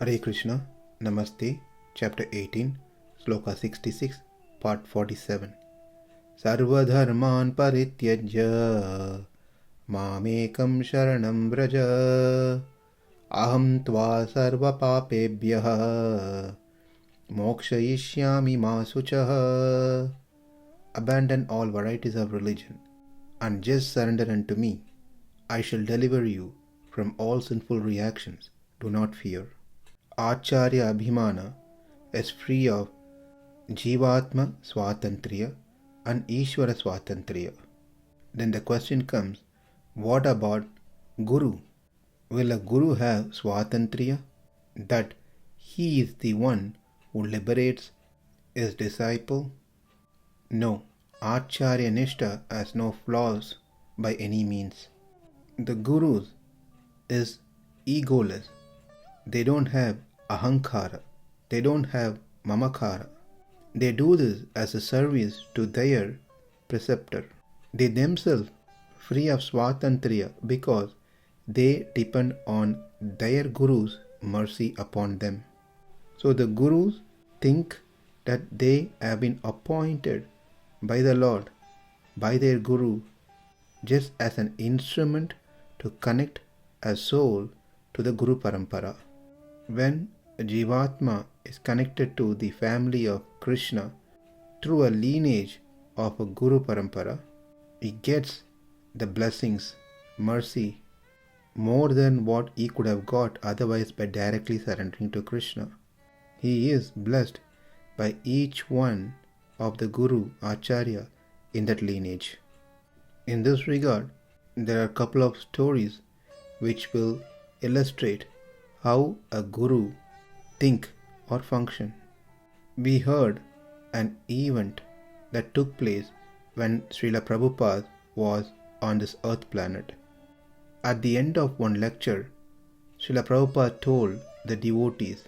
Hare Krishna, Namaste, Chapter 18, Sloka 66, Part 47. Sarva-dharmān parityajya, ekaṁ śaraṇaṁ vraja, ahaṁ sarva-pāpebhyo, mokṣayiṣyāmi ma śucaḥ. Abandon all varieties of religion, and just surrender unto me. I shall deliver you from all sinful reactions. Do not fear. Acharya abhimana is free of Jivatma swatantriya and Ishvara swatantriya. Then the question comes, what about Guru? Will a Guru have swatantriya? That he is the one who liberates his disciple? No, Acharya Nishta has no flaws by any means. The Gurus is egoless. They don't have ahaṁ, they don't have mamakara. They do this as a service to their preceptor. They themselves free of swatantriya because they depend on their Guru's mercy upon them. So the Gurus think that they have been appointed by the Lord, by their Guru, just as an instrument to connect a soul to the Guru Parampara. When a Jivatma is connected to the family of Krishna through a lineage of a Guru Parampara, he gets the blessings, mercy, more than what he could have got otherwise by directly surrendering to Krishna. He is blessed by each one of the Guru Acharya in that lineage. In this regard, there are a couple of stories which will illustrate how a Guru think or function. We heard an event that took place when Srila Prabhupada was on this earth planet. At the end of one lecture, Srila Prabhupada told the devotees,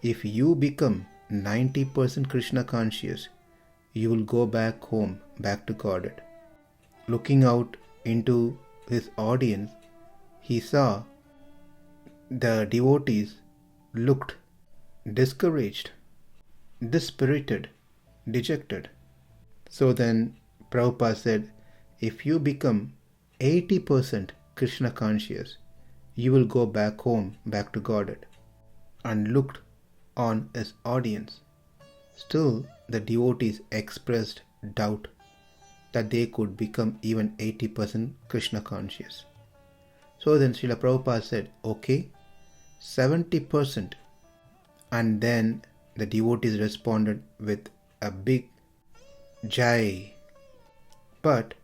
if you become 90% Krishna conscious, you will go back home, back to Godhead. Looking out into his audience, he saw the devotees looked discouraged, dispirited, dejected. So then Prabhupada said, if you become 80% Krishna conscious, you will go back home, back to Godhead. And looked on his audience. Still the devotees expressed doubt that they could become even 80% Krishna conscious. So then Srila Prabhupada said, okay, 70%. And then the devotees responded with a big Jai. But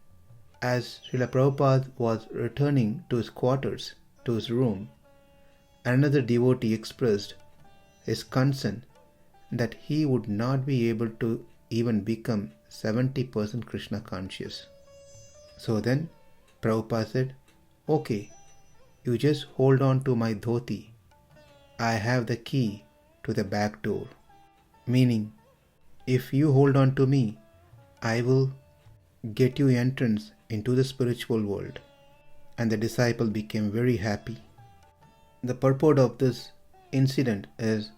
as Srila Prabhupada was returning to his quarters, to his room, another devotee expressed his concern that he would not be able to even become 70% Krishna conscious. So then Prabhupada said, okay, you just hold on to my dhoti. I have the key to the back door. Meaning, if you hold on to me, I will get you entrance into the spiritual world. And the disciple became very happy. The purport of this incident is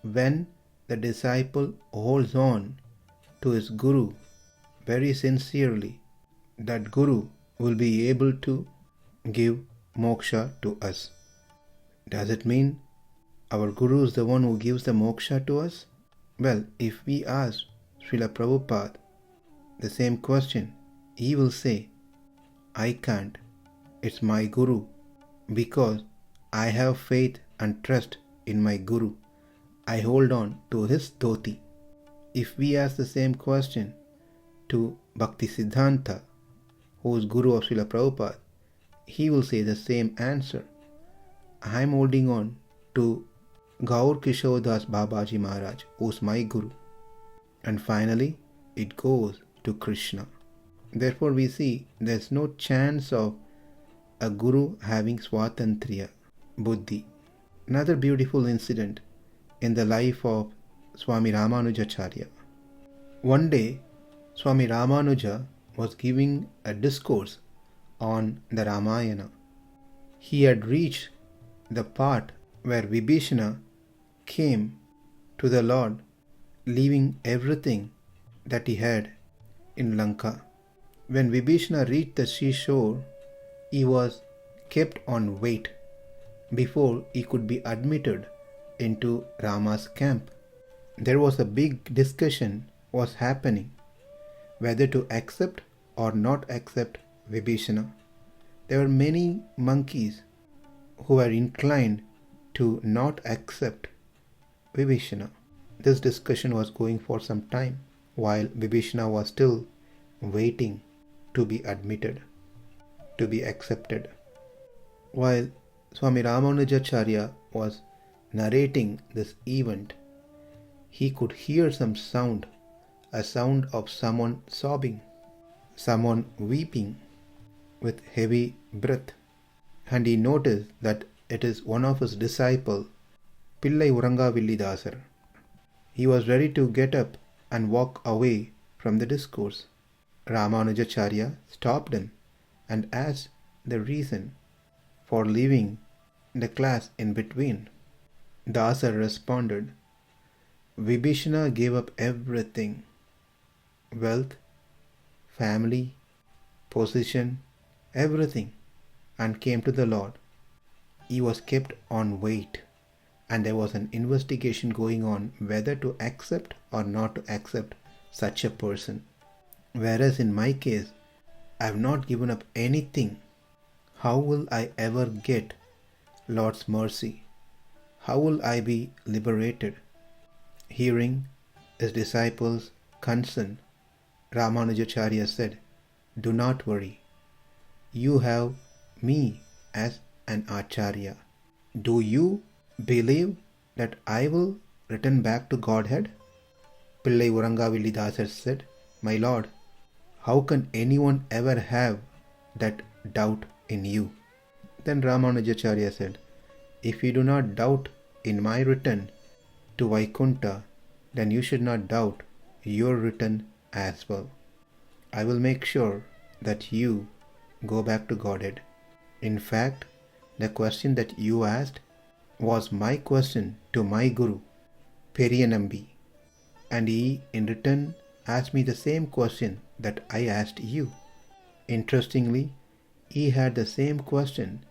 when the disciple holds on to his Guru very sincerely, that Guru will be able to give moksha to us. Does it mean our Guru is the one who gives the moksha to us? Well, if we ask Srila Prabhupada the same question, he will say, I can't. It's my Guru, because I have faith and trust in my Guru. I hold on to his dhoti. If we ask the same question to Bhakti Siddhanta, who is Guru of Srila Prabhupada, he will say the same answer. I am holding on to Gaur Kishore Das Babaji Maharaj, who is my Guru. And finally, it goes to Krishna. Therefore, we see there is no chance of a Guru having swatantriya, buddhi. Another beautiful incident in the life of Swami Ramanujacharya. One day, Swami Ramanuja was giving a discourse on the Ramayana. He had reached the part where Vibhishana came to the Lord, leaving everything that he had in Lanka. When Vibhishana reached the seashore, he was kept on wait before he could be admitted into Rama's camp. There was a big discussion was happening whether to accept or not accept Vibhishana. There were many monkeys who were inclined to not accept Vibhishana. This discussion was going for some time while Vibhishana was still waiting to be admitted, to be accepted. While Swami Ramanujacharya was narrating this event, he could hear some sound, a sound of someone sobbing, someone weeping with heavy breath, and he noticed that it is one of his disciples, Pillai Urangavilli. He was ready to get up and walk away from the discourse. Ramanujacharya stopped him and asked the reason for leaving the class in between. Dasar responded, Vibhishana gave up everything, wealth, family, position, everything, and came to the Lord. He was kept on wait, and there was an investigation going on whether to accept or not to accept such a person. Whereas in my case, I have not given up anything. How will I ever get Lord's mercy? How will I be liberated? Hearing his disciples' concern, Ramanujacharya said, Do not worry. You have me as an Acharya. Do you believe that I will return back to Godhead? Pillai Urangavilli said, My Lord, how can anyone ever have that doubt in you? Then Ramanujacharya said, If you do not doubt in my return to Vaikuntha, then you should not doubt your return as well. I will make sure that you go back to Godhead. In fact, the question that you asked was my question to my Guru, Periyanambi, and he in return asked me the same question that I asked you. Interestingly, he had the same question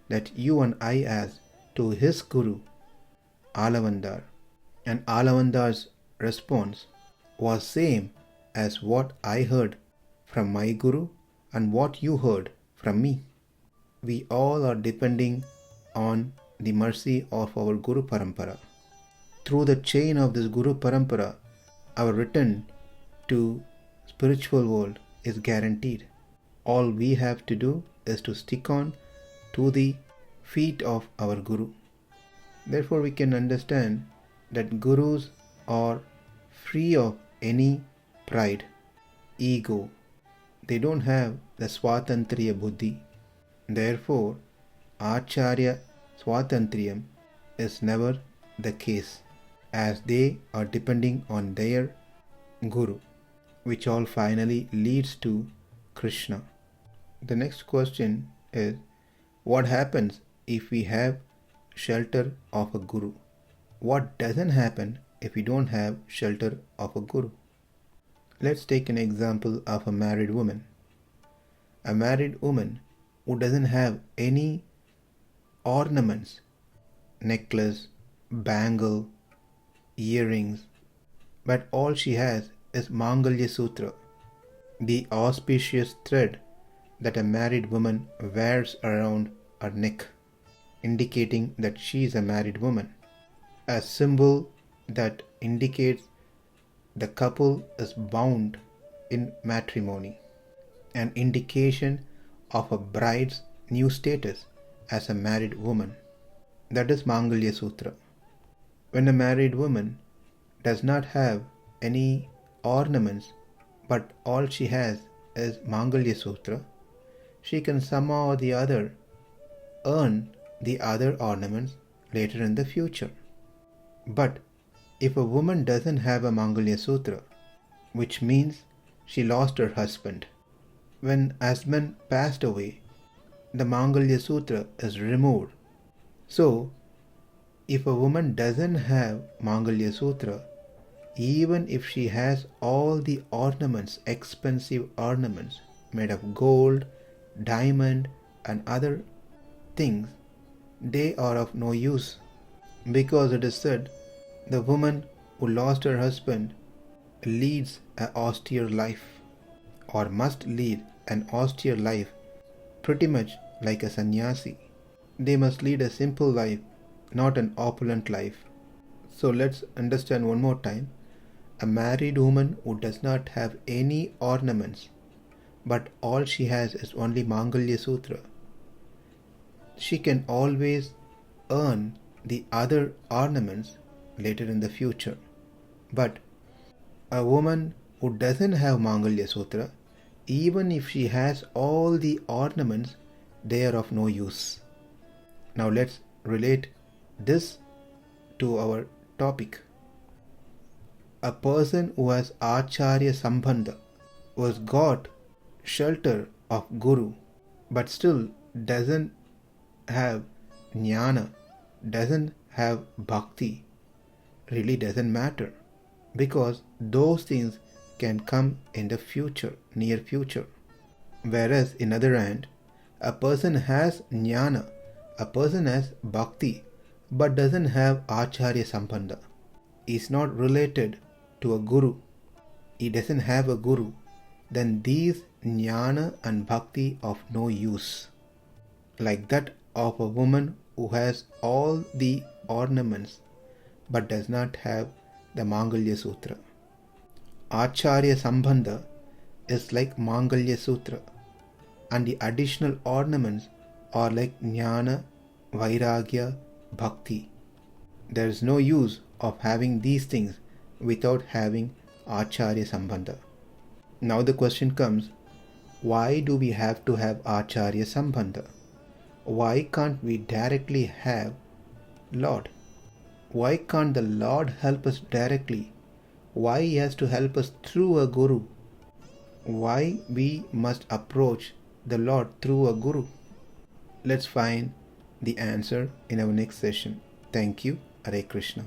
that you and I asked to his Guru, Alavandar, and Alavandar's response was same as what I heard from my Guru and what you heard from me. We all are depending on the mercy of our Guru Parampara. Through the chain of this Guru Parampara, our return to spiritual world is guaranteed. All we have to do is to stick on to the feet of our Guru. Therefore, we can understand that Gurus are free of any pride, ego. They don't have the swatantriya buddhi. Therefore, Acharya swatantriyam is never the case, as they are depending on their Guru, which all finally leads to Krishna. The next question is, what happens if we have shelter of a Guru? What doesn't happen if we don't have shelter of a Guru? Let's take an example of a married woman. A married woman who doesn't have any ornaments, necklace, bangle, earrings, but all she has is Mangalya Sutra, the auspicious thread that a married woman wears around her neck, indicating that she is a married woman, a symbol that indicates the couple is bound in matrimony, an indication of a bride's new status as a married woman. That is Mangalya Sutra. When a married woman does not have any ornaments, but all she has is Mangalya Sutra, she can somehow or the other earn the other ornaments later in the future. But if a woman doesn't have a Mangalya Sutra, which means she lost her husband, when husband passed away, the Mangalya Sutra is removed. So, If a woman doesn't have Mangalya Sutra, even if she has all the ornaments, expensive ornaments made of gold, diamond and other things, they are of no use. Because it is said, the woman who lost her husband leads an austere life, or must lead an austere life, pretty much like a sannyasi. They must lead a simple life, not an opulent life. So let's understand one more time. A married woman who does not have any ornaments, but all she has is only Mangalya Sutra, she can always earn the other ornaments later in the future. But a woman who doesn't have Mangalya Sutra, even if she has all the ornaments, they are of no use. Now let's relate this to our topic. A person who has Acharya Sambandha, who has got shelter of Guru, but still doesn't have Jnana, doesn't have Bhakti, really doesn't matter, because those things can come in the future, near future. Whereas in other hand, a person has Jnana, a person has Bhakti, but doesn't have Acharya Sambandha. He is not related to a Guru. He doesn't have a Guru. Then these Jnana and Bhakti of no use. Like that of a woman who has all the ornaments but does not have the Mangalya Sutra. Acharya Sambandha is like Mangalya Sutra, and the additional ornaments are like Jnana, Vairagya, Bhakti. There is no use of having these things without having Acharya Sambandha. Now the question comes, why do we have to have Acharya Sambandha? Why can't we directly have Lord? Why can't the Lord help us directly? Why He has to help us through a Guru? Why we must approach the Lord through a Guru? Let's find the answer in our next session. Thank you. Hare Krishna.